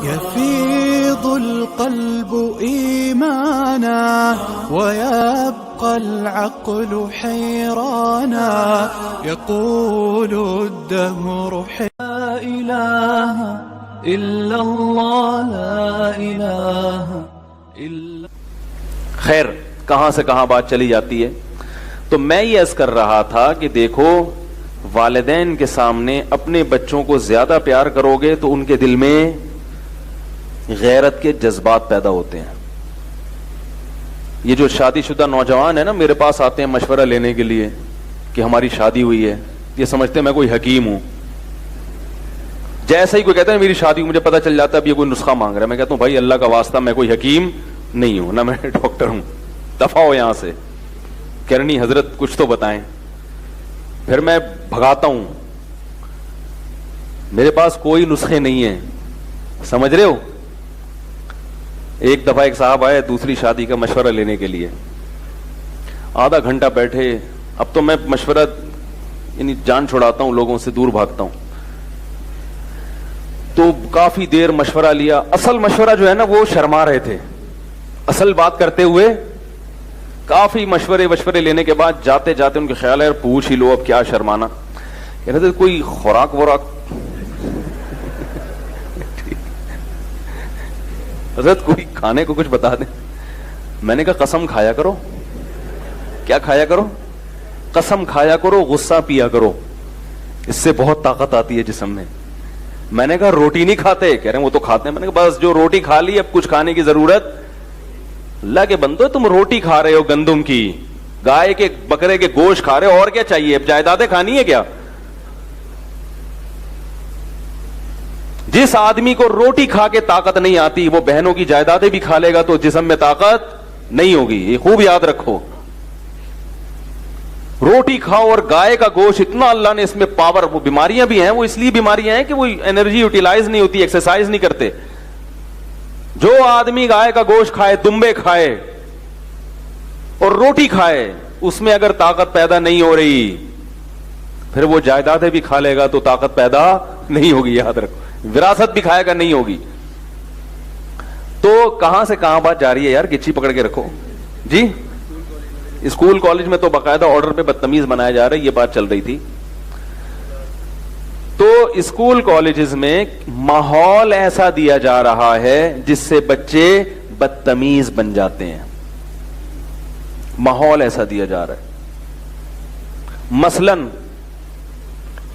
يفيض القلب إيمانا ويبقى العقل حيرانا يقول الدهر لا إله إلا الله لا إله إلا. خیر کہاں سے کہاں بات چلی جاتی ہے. تو میں یہ عرض کر رہا تھا کہ دیکھو والدین کے سامنے اپنے بچوں کو زیادہ پیار کرو گے تو ان کے دل میں غیرت کے جذبات پیدا ہوتے ہیں. یہ جو شادی شدہ نوجوان ہے نا میرے پاس آتے ہیں مشورہ لینے کے لیے کہ ہماری شادی ہوئی ہے, یہ سمجھتے ہیں میں کوئی حکیم ہوں. جیسا ہی کوئی کہتا ہے میری شادی مجھے پتا چل جاتا ہے اب یہ کوئی نسخہ مانگ رہا ہے. میں کہتا ہوں بھائی اللہ کا واسطہ میں کوئی حکیم نہیں ہوں, نہ میں ڈاکٹر ہوں, دفع ہو یہاں سے, کرنی حضرت کچھ تو بتائیں. پھر میں بھگاتا ہوں, میرے پاس کوئی نسخے نہیں ہیں, سمجھ رہے ہو. ایک دفعہ ایک صاحب آئے دوسری شادی کا مشورہ لینے کے لیے, آدھا گھنٹہ بیٹھے. اب تو میں مشورہ یعنی جان چھڑاتا ہوں, لوگوں سے دور بھاگتا ہوں. تو کافی دیر مشورہ لیا. اصل مشورہ جو ہے نا وہ شرما رہے تھے, اصل بات کرتے ہوئے کافی مشورے لینے کے بعد جاتے جاتے ان کے خیال ہے یار پوچھ ہی لو اب کیا شرمانا. کہہ رہے تھے کوئی خوراک وراک حضرت کوئی کھانے کو کچھ بتا دیں. میں نے کہا قسم کھایا کرو. کیا کھایا کرو؟ قسم کھایا کرو, غصہ پیا کرو, اس سے بہت طاقت آتی ہے جسم میں. میں نے کہا روٹی نہیں کھاتے؟ کہہ رہے ہیں وہ تو کھاتے ہیں. میں نے کہا بس جو روٹی کھا لی اب کچھ کھانے کی ضرورت. اللہ کے بندو تم روٹی کھا رہے ہو گندم کی, گائے کے بکرے کے گوشت کھا رہے ہو, اور کیا چاہیے؟ اب جائیدادیں کھانی ہے کیا؟ جس آدمی کو روٹی کھا کے طاقت نہیں آتی وہ بہنوں کی جائیدادیں بھی کھا لے گا تو جسم میں طاقت نہیں ہوگی. یہ خوب یاد رکھو. روٹی کھاؤ اور گائے کا گوشت, اتنا اللہ نے اس میں پاور. وہ بیماریاں بھی ہیں, وہ اس لیے بیماریاں ہیں کہ وہ انرجی یوٹیلائز نہیں ہوتی, ایکسرسائز نہیں کرتے. جو آدمی گائے کا گوشت کھائے, دمبے کھائے اور روٹی کھائے, اس میں اگر طاقت پیدا نہیں ہو رہی پھر وہ جائیدادیں بھی کھا لے گا تو طاقت پیدا نہیں ہوگی. یاد رکھو, وراثت بھی کھائے گا نہیں ہوگی. تو کہاں سے کہاں بات جا رہی ہے یار, گچی پکڑ کے رکھو جی. اسکول کالج میں تو باقاعدہ آرڈر پہ بدتمیز بنایا جا رہا ہے, یہ بات چل رہی تھی. تو اسکول کالجز میں ماحول ایسا دیا جا رہا ہے جس سے بچے بدتمیز بن جاتے ہیں. ماحول ایسا دیا جا رہا ہے. مثلاً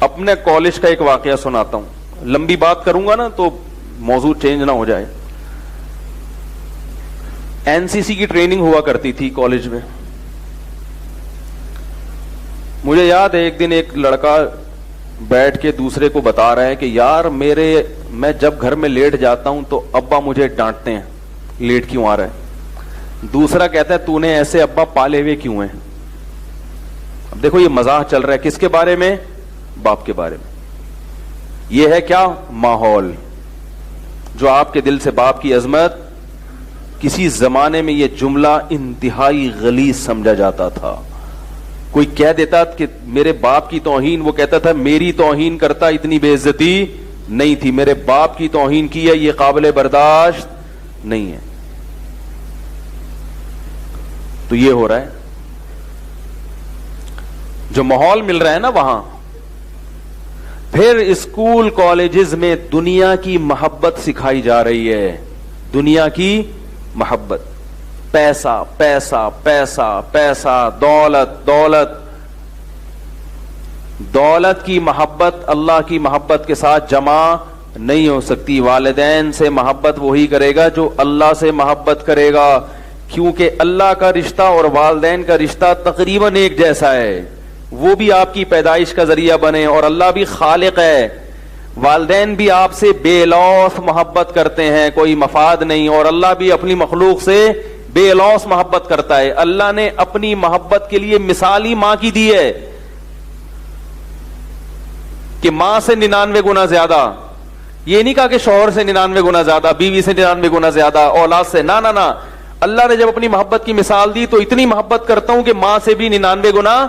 اپنے کالج کا ایک واقعہ سناتا ہوں, لمبی بات کروں گا نا تو موضوع چینج نہ ہو جائے. این سی سی کی ٹریننگ ہوا کرتی تھی کالج میں. مجھے یاد ہے ایک دن ایک لڑکا بیٹھ کے دوسرے کو بتا رہا ہے کہ یار میں جب گھر میں لیٹ جاتا ہوں تو ابا مجھے ڈانٹتے ہیں, لیٹ کیوں آ رہا ہے. دوسرا کہتا ہے تو نے ایسے ابا پالے ہوئے کیوں ہیں. اب دیکھو یہ مزاح چل رہا ہے کس کے بارے میں؟ باپ کے بارے میں. یہ ہے کیا؟ ماحول. جو آپ کے دل سے باپ کی عظمت, کسی زمانے میں یہ جملہ انتہائی غلیظ سمجھا جاتا تھا. کوئی کہہ دیتا کہ میرے باپ کی توہین, وہ کہتا تھا میری توہین کرتا اتنی بے عزتی نہیں تھی, میرے باپ کی توہین کی ہے, یہ قابل برداشت نہیں ہے. تو یہ ہو رہا ہے, جو ماحول مل رہا ہے نا وہاں. پھر اسکول کالجز میں دنیا کی محبت سکھائی جا رہی ہے. دنیا کی محبت, پیسہ پیسہ پیسہ پیسہ, دولت دولت. دولت کی محبت اللہ کی محبت کے ساتھ جمع نہیں ہو سکتی. والدین سے محبت وہی کرے گا جو اللہ سے محبت کرے گا, کیونکہ اللہ کا رشتہ اور والدین کا رشتہ تقریباً ایک جیسا ہے. وہ بھی آپ کی پیدائش کا ذریعہ بنے اور اللہ بھی خالق ہے. والدین بھی آپ سے بے لوث محبت کرتے ہیں, کوئی مفاد نہیں, اور اللہ بھی اپنی مخلوق سے بے لوث محبت کرتا ہے. اللہ نے اپنی محبت کے لیے مثال ہی ماں کی دی ہے کہ ماں سے 99 گنا زیادہ. یہ نہیں کہا کہ شوہر سے 99 گنا زیادہ, بیوی سے 99 گنا زیادہ, اولاد سے, نہ نہ نہ. اللہ نے جب اپنی محبت کی مثال دی تو اتنی محبت کرتا ہوں کہ ماں سے بھی 99 گنا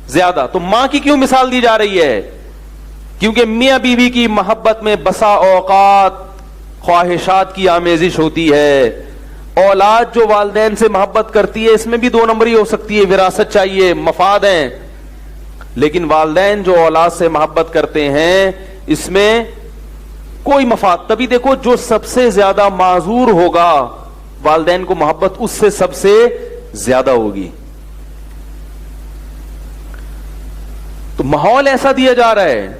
زیادہ. تو ماں کی کیوں مثال دی جا رہی ہے؟ کیونکہ میاں بیوی کی محبت میں بسا اوقات خواہشات کی آمیزش ہوتی ہے. اولاد جو والدین سے محبت کرتی ہے اس میں بھی 2 نمبری ہو سکتی ہے, وراثت چاہیے, مفاد ہیں. لیکن والدین جو اولاد سے محبت کرتے ہیں اس میں کوئی مفاد. تبھی دیکھو جو سب سے زیادہ معذور ہوگا والدین کو محبت اس سے سب سے زیادہ ہوگی. تو ماحول ایسا دیا جا رہا ہے,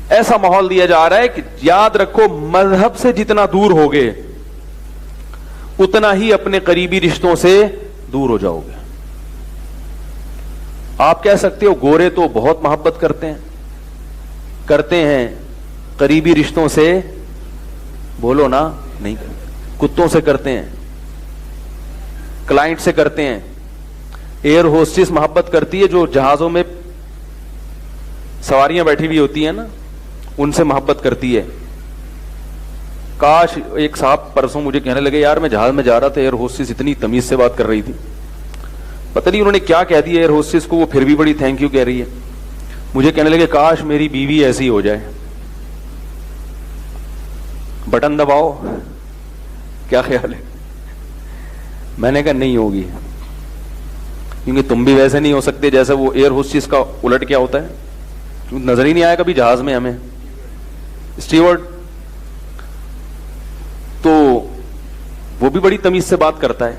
ایسا ماحول دیا جا رہا ہے کہ یاد رکھو مذہب سے جتنا دور ہوگے اتنا ہی اپنے قریبی رشتوں سے دور ہو جاؤ گے. آپ کہہ سکتے ہو گورے تو بہت محبت کرتے ہیں قریبی رشتوں سے, بولو نا نہیں کرتے. کتوں سے کرتے ہیں, کلائنٹ سے کرتے ہیں. ایئر ہوسٹس محبت کرتی ہے جو جہازوں میں سواریاں بیٹھی ہوئی ہوتی ہیں نا, ان سے محبت کرتی ہے. کاش, ایک صاحب پرسوں مجھے کہنے لگے یار میں جہاز میں جا رہا تھا, ایئر ہوسٹس اتنی تمیز سے بات کر رہی تھی, پتہ نہیں انہوں نے کیا کہہ دیا ایئر ہوسٹس کو, وہ پھر بھی بڑی تھینک یو کہہ رہی ہے. مجھے کہنے لگے کاش میری بیوی ایسی ہو جائے, بٹن دباؤ, کیا خیال ہے؟ میں نے کہا نہیں ہوگی, کیونکہ تم بھی ویسے نہیں ہو سکتے جیسے وہ ایئر ہوسٹس کا الٹ کیا ہوتا ہے, نظر ہی نہیں آیا کبھی جہاز میں ہمیں اسٹیورڈ. تو وہ بھی بڑی تمیز سے بات کرتا ہے.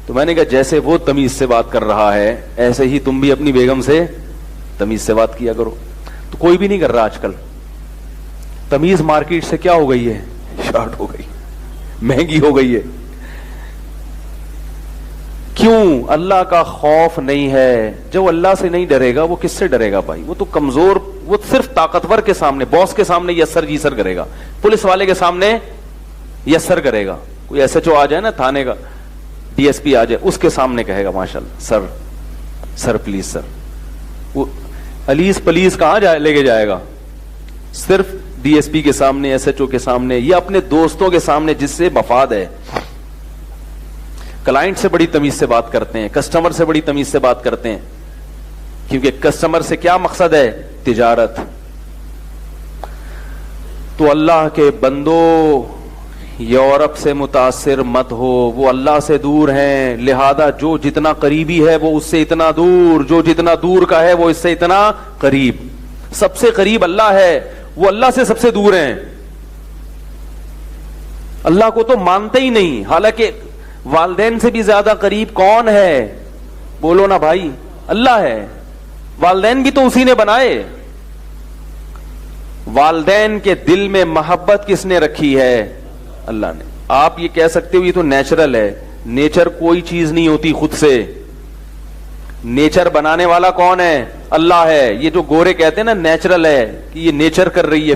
تو میں نے کہا جیسے وہ تمیز سے بات کر رہا ہے ایسے ہی تم بھی اپنی بیگم سے تمیز سے بات کیا کرو. تو کوئی بھی نہیں کر رہا آج کل. تمیز مارکیٹ سے کیا ہو گئی ہے, شارٹ ہو گئی, مہنگی ہو گئی ہے. کیوں؟ اللہ کا خوف نہیں ہے. جو اللہ سے نہیں ڈرے گا وہ کس سے ڈرے گا بھائی؟ وہ تو کمزور, وہ صرف طاقتور کے سامنے, باس کے سامنے یسر جیسر کرے گا, پولیس والے کے سامنے یسر کرے گا. کوئی ایس ایچ او آ جائے نا تھانے کا, ڈی ایس پی آ جائے, اس کے سامنے کہے گا ماشاءاللہ سر پلیز سر. وہ الیس پلیز کہاں لے کے جائے گا؟ صرف ڈی ایس پی کے سامنے, ایس ایچ او کے سامنے, یا اپنے دوستوں کے سامنے جس سے مفاد ہے. کلائنٹ سے بڑی تمیز سے بات کرتے ہیں, کسٹمر سے بڑی تمیز سے بات کرتے ہیں, کیونکہ کسٹمر سے کیا مقصد ہے؟ تجارت. تو اللہ کے بندو یورپ سے متاثر مت ہو, وہ اللہ سے دور ہیں, لہذا جو جتنا قریبی ہے وہ اس سے اتنا دور, جو جتنا دور کا ہے وہ اس سے اتنا قریب. سب سے قریب اللہ ہے, وہ اللہ سے سب سے دور ہیں. اللہ کو تو مانتے ہی نہیں, حالانکہ والدین سے بھی زیادہ قریب کون ہے؟ بولو نا بھائی, اللہ ہے. والدین بھی تو اسی نے بنائے. والدین کے دل میں محبت کس نے رکھی ہے؟ اللہ نے. آپ یہ کہہ سکتے ہو یہ تو نیچرل ہے. نیچر کوئی چیز نہیں ہوتی خود سے. نیچر بنانے والا کون ہے؟ اللہ ہے. یہ جو گورے کہتے ہیں نا نیچرل ہے, کہ یہ نیچر کر رہی ہے,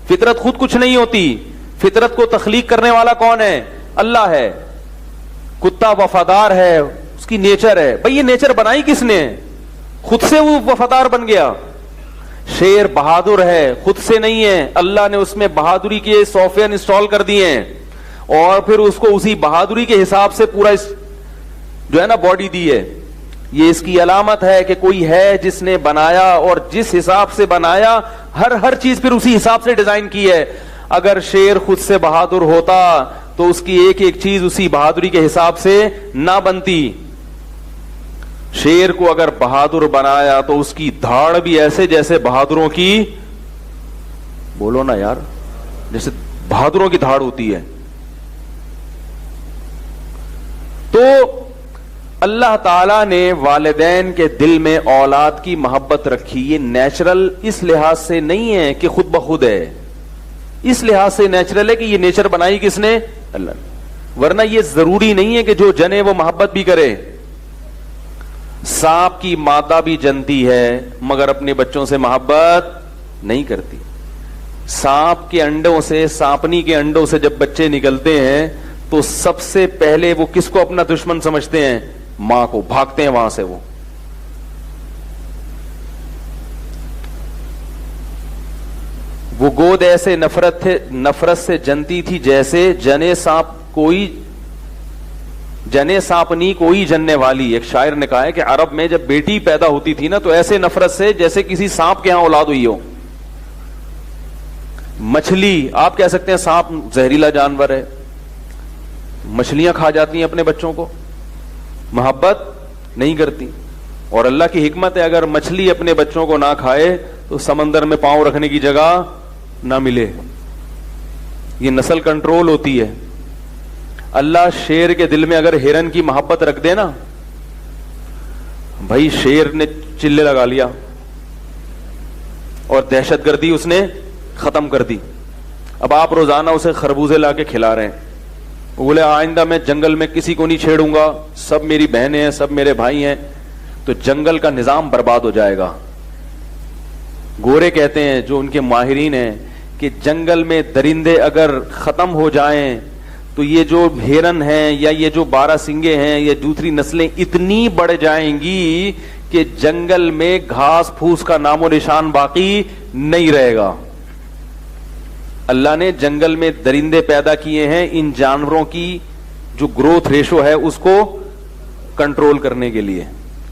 فطرت خود کچھ نہیں ہوتی. فطرت کو تخلیق کرنے والا کون ہے؟ اللہ ہے. کتا وفادار ہے, اس کی نیچر ہے. بھئی یہ نیچر بنائی کس نے؟ خود سے وہ وفادار بن گیا. شیر بہادر ہے, خود سے نہیں ہے, اللہ نے اس میں بہادری کے سافٹ ویئر انسٹال کر دیے ہیں, اور پھر اس کو اسی بہادری کے حساب سے پورا جو ہے نا باڈی دی ہے. یہ اس کی علامت ہے کہ کوئی ہے جس نے بنایا, اور جس حساب سے بنایا ہر چیز پھر اسی حساب سے ڈیزائن کی ہے. اگر شیر خود سے بہادر ہوتا تو اس کی ایک ایک چیز اسی بہادری کے حساب سے نہ بنتی. شیر کو اگر بہادر بنایا تو اس کی دھاڑ بھی ایسے جیسے بہادروں کی, بولو نا یار, جیسے بہادروں کی دھاڑ ہوتی ہے. تو اللہ تعالی نے والدین کے دل میں اولاد کی محبت رکھی. یہ نیچرل اس لحاظ سے نہیں ہے کہ خود بخود ہے, اس لحاظ سے نیچرل ہے کہ یہ نیچر بنائی کس نے؟ اللہ نے. ورنہ یہ ضروری نہیں ہے کہ جو جنے وہ محبت بھی کرے. سانپ کی مادہ بھی جنتی ہے مگر اپنے بچوں سے محبت نہیں کرتی. سانپ کے انڈوں سے, سانپنی کے انڈوں سے جب بچے نکلتے ہیں تو سب سے پہلے وہ کس کو اپنا دشمن سمجھتے ہیں؟ ماں کو. بھاگتے ہیں وہاں سے. وہ گود ایسے نفرت سے جنتی تھی جیسے جنے سانپنی کوئی جننے والی. ایک شاعر نے کہا ہے کہ عرب میں جب بیٹی پیدا ہوتی تھی نا تو ایسے نفرت سے جیسے کسی سانپ کے ہاں اولاد ہوئی ہو. مچھلی، آپ کہہ سکتے ہیں سانپ زہریلا جانور ہے، مچھلیاں کھا جاتی ہیں اپنے بچوں کو، محبت نہیں کرتی. اور اللہ کی حکمت ہے اگر مچھلی اپنے بچوں کو نہ کھائے تو سمندر میں پاؤں رکھنے کی جگہ نہ ملے. یہ نسل کنٹرول ہوتی ہے. اللہ شیر کے دل میں اگر ہرن کی محبت رکھ دے نا، بھائی شیر نے چلے لگا لیا اور دہشت گردی اس نے ختم کر دی. اب آپ روزانہ اسے خربوزے لا کے کھلا رہے ہیں، بولے آئندہ میں جنگل میں کسی کو نہیں چھیڑوں گا، سب میری بہنیں ہیں، سب میرے بھائی ہیں، تو جنگل کا نظام برباد ہو جائے گا. گورے کہتے ہیں جو ان کے ماہرین ہیں کہ جنگل میں درندے اگر ختم ہو جائیں تو یہ جو ہرن ہیں یا یہ جو 12 سنگے ہیں یا دوسری نسلیں اتنی بڑھ جائیں گی کہ جنگل میں گھاس پھوس کا نام و نشان باقی نہیں رہے گا. اللہ نے جنگل میں درندے پیدا کیے ہیں ان جانوروں کی جو گروتھ ریشو ہے اس کو کنٹرول کرنے کے لیے.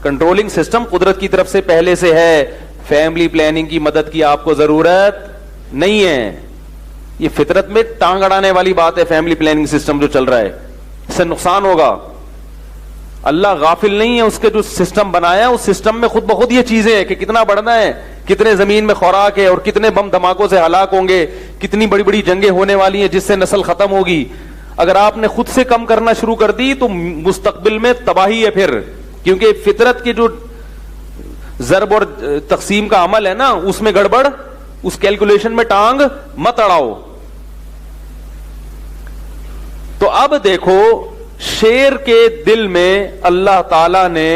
کنٹرولنگ سسٹم قدرت کی طرف سے پہلے سے ہے. فیملی پلاننگ کی مدد کی آپ کو ضرورت نہیں ہے. یہ فطرت میں ٹانگ اڑانے والی بات ہے. فیملی پلاننگ سسٹم جو چل رہا ہے اس سے نقصان ہوگا. اللہ غافل نہیں ہے، اس کے جو سسٹم بنایا اس سسٹم میں خود بخود یہ چیزیں ہیں کہ کتنا بڑھنا ہے، کتنے زمین میں خوراک ہے اور کتنے بم دھماکوں سے ہلاک ہوں گے، کتنی بڑی بڑی جنگیں ہونے والی ہیں جس سے نسل ختم ہوگی. اگر آپ نے خود سے کم کرنا شروع کر دی تو مستقبل میں تباہی ہے پھر، کیونکہ فطرت کے جو ضرب اور تقسیم کا عمل ہے نا اس میں گڑبڑ، اس کیلکولیشن میں ٹانگ مت اڑاؤ. تو اب دیکھو شیر کے دل میں اللہ تعالی نے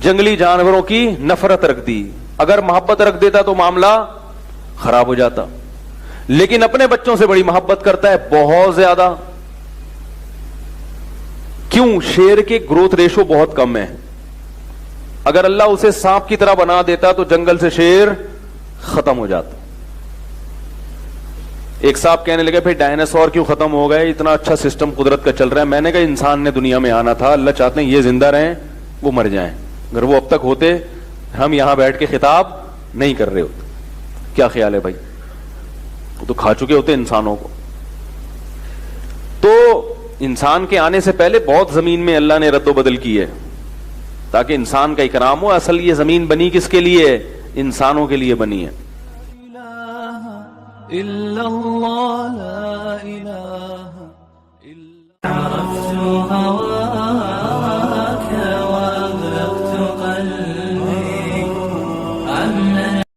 جنگلی جانوروں کی نفرت رکھ دی. اگر محبت رکھ دیتا تو معاملہ خراب ہو جاتا، لیکن اپنے بچوں سے بڑی محبت کرتا ہے، بہت زیادہ. کیوں؟ شیر کے گروتھ ریشو بہت کم ہے. اگر اللہ اسے سانپ کی طرح بنا دیتا تو جنگل سے شیر ختم ہو جاتا. ایک صاحب کہنے لگے پھر ڈائناسور کیوں ختم ہو گئے، اتنا اچھا سسٹم قدرت کا چل رہا ہے. میں نے کہا انسان نے دنیا میں آنا تھا، اللہ چاہتے ہیں یہ زندہ رہیں وہ مر جائیں. اگر وہ اب تک ہوتے ہم یہاں بیٹھ کے خطاب نہیں کر رہے ہوتے. کیا خیال ہے بھائی؟ وہ تو کھا چکے ہوتے انسانوں کو. تو انسان کے آنے سے پہلے بہت زمین میں اللہ نے رد و بدل کی ہے تاکہ انسان کا اکرام ہو. اصل یہ زمین بنی کس کے لیے؟ انسانوں کے لیے بنی ہے. إلا الله لا إله إلا